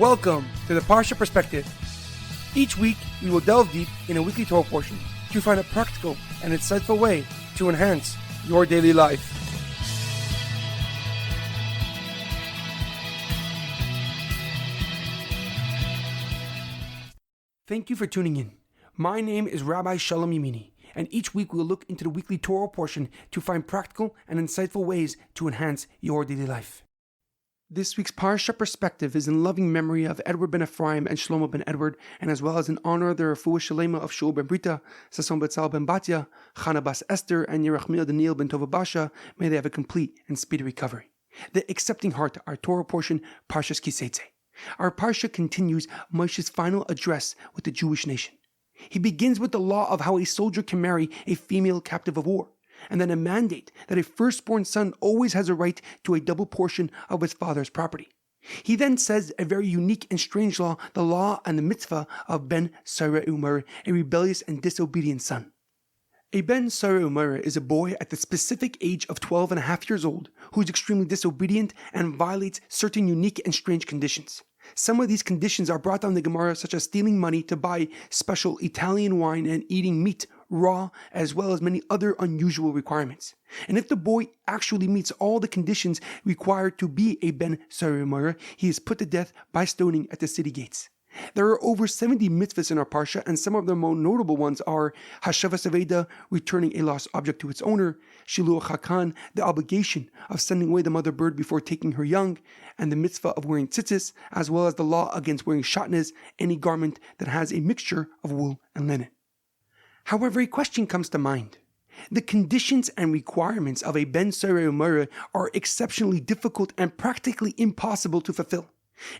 Welcome to the Parsha Perspective. Each week, we will delve deep in a weekly Torah portion to find a practical and insightful way to enhance your daily life. Thank you for tuning in. My name is Rabbi Shalom Yemini, and each week we will look into the weekly Torah portion to find practical and insightful ways to enhance your daily life. This week's Parsha Perspective is in loving memory of Edward ben Efraim and Shlomo ben Edward, and as well as in honor of the Refuah Shlema of Shaul ben Berta, Sasson ben Batia, Chana bas Ester, and Yirachmiel ben Tova Basha. May they have a complete and speedy recovery. The accepting heart, our Torah portion, Parshas Teitzei. Our Parsha continues Moshe's final address with the Jewish nation. He begins with the law of how a soldier can marry a female captive of war, and then a mandate that a firstborn son always has a right to a double portion of his father's property. He then says a very unique and strange law, the law and the mitzvah of Ben Sorer Umoreh, a rebellious and disobedient son. A Ben Sorer Umoreh is a boy at the specific age of 12 and a half years old who is extremely disobedient and violates certain unique and strange conditions. Some of these conditions are brought down in the Gemara, such as stealing money to buy special Italian wine and eating meat raw, as well as many other unusual requirements. And if the boy actually meets all the conditions required to be a Ben Sorer Umoreh, he is put to death by stoning at the city gates. There are over 70 mitzvahs in our Parsha, and some of the more notable ones are Hashavas Aveda, returning a lost object to its owner, Shiluach HaKan, the obligation of sending away the mother bird before taking her young, and the mitzvah of wearing tzitzis, as well as the law against wearing shatnez, any garment that has a mixture of wool and linen. However, a question comes to mind. The conditions and requirements of a Ben Sorer Umoreh are exceptionally difficult and practically impossible to fulfill.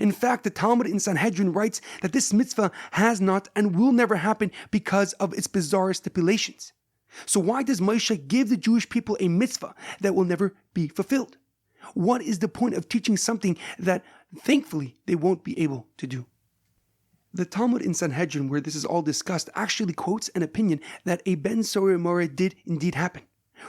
In fact, the Talmud in Sanhedrin writes that this mitzvah has not and will never happen because of its bizarre stipulations. So why does Moshe give the Jewish people a mitzvah that will never be fulfilled? What is the point of teaching something that, thankfully, they won't be able to do? The Talmud in Sanhedrin, where this is all discussed, actually quotes an opinion that a Ben Sorer Umoreh did indeed happen.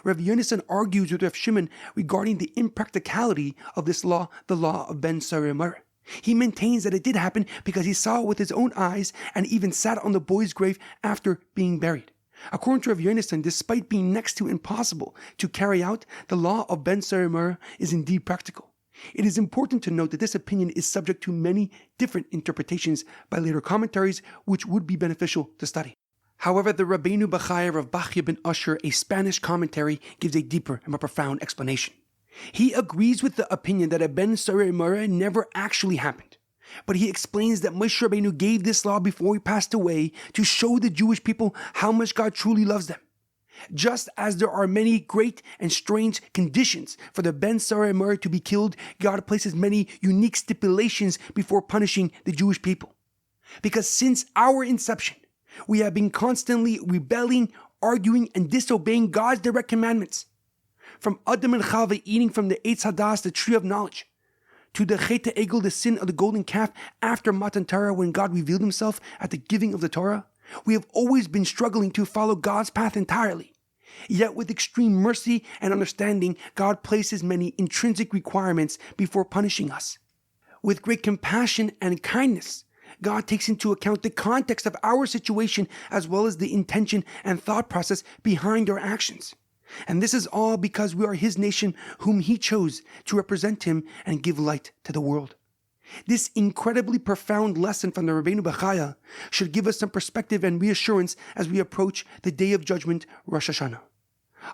Rav Yonasan argues with Rav Shimon regarding the impracticality of this law, the law of Ben Sorer Umoreh. He maintains that it did happen because he saw it with his own eyes and even sat on the boy's grave after being buried. According to Rav Yonasan, despite being next to impossible to carry out, the law of Ben Sorer Umoreh is indeed practical. It is important to note that this opinion is subject to many different interpretations by later commentaries, which would be beneficial to study. However, the Rabbeinu B'chai of Batia ben Asher, a Spanish commentary, gives a deeper and more profound explanation. He agrees with the opinion that a Ben Sorer Umoreh never actually happened, but he explains that Moshe Rabbeinu gave this law before he passed away to show the Jewish people how much God truly loves them. Just as there are many great and strange conditions for the Ben Sorer Umoreh to be killed, God places many unique stipulations before punishing the Jewish people. Because since our inception, we have been constantly rebelling, arguing, and disobeying God's direct commandments. From Adam and Chava eating from the Eitz Hadas, the tree of knowledge, to the Chet Egel, the sin of the golden calf, after Matan Torah, when God revealed himself at the giving of the Torah, we have always been struggling to follow God's path entirely. Yet with extreme mercy and understanding, God places many intrinsic requirements before punishing us. With great compassion and kindness, God takes into account the context of our situation as well as the intention and thought process behind our actions. And this is all because we are His nation whom He chose to represent Him and give light to the world. This incredibly profound lesson from the Rabbeinu B'chai should give us some perspective and reassurance as we approach the Day of Judgment, Rosh Hashanah.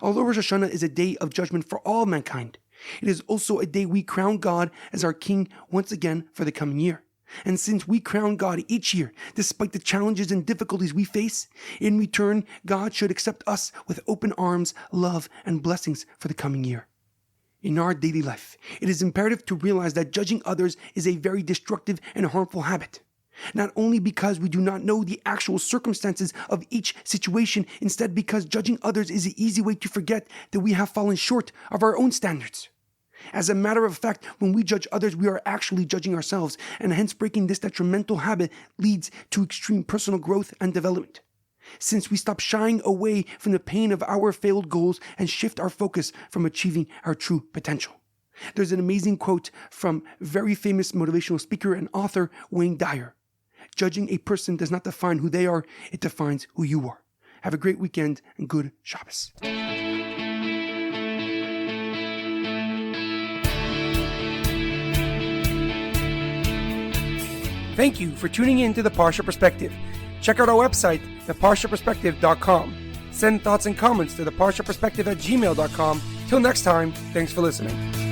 Although Rosh Hashanah is a day of judgment for all mankind, it is also a day we crown God as our King once again for the coming year. And since we crown God each year, despite the challenges and difficulties we face, in return, God should accept us with open arms, love, and blessings for the coming year. In our daily life, it is imperative to realize that judging others is a very destructive and harmful habit. Not only because we do not know the actual circumstances of each situation, instead because judging others is an easy way to forget that we have fallen short of our own standards. As a matter of fact, when we judge others, we are actually judging ourselves, and hence breaking this detrimental habit leads to extreme personal growth and development. Since we stop shying away from the pain of our failed goals and shift our focus from achieving our true potential. There's an amazing quote from very famous motivational speaker and author Wayne Dyer. Judging a person does not define who they are, it defines who you are. Have a great weekend and good Shabbos. Thank you for tuning in to the Parsha Perspective. Check out our website, theparshaperspective.com. Send thoughts and comments to theparshaperspective@gmail.com. Till next time, thanks for listening.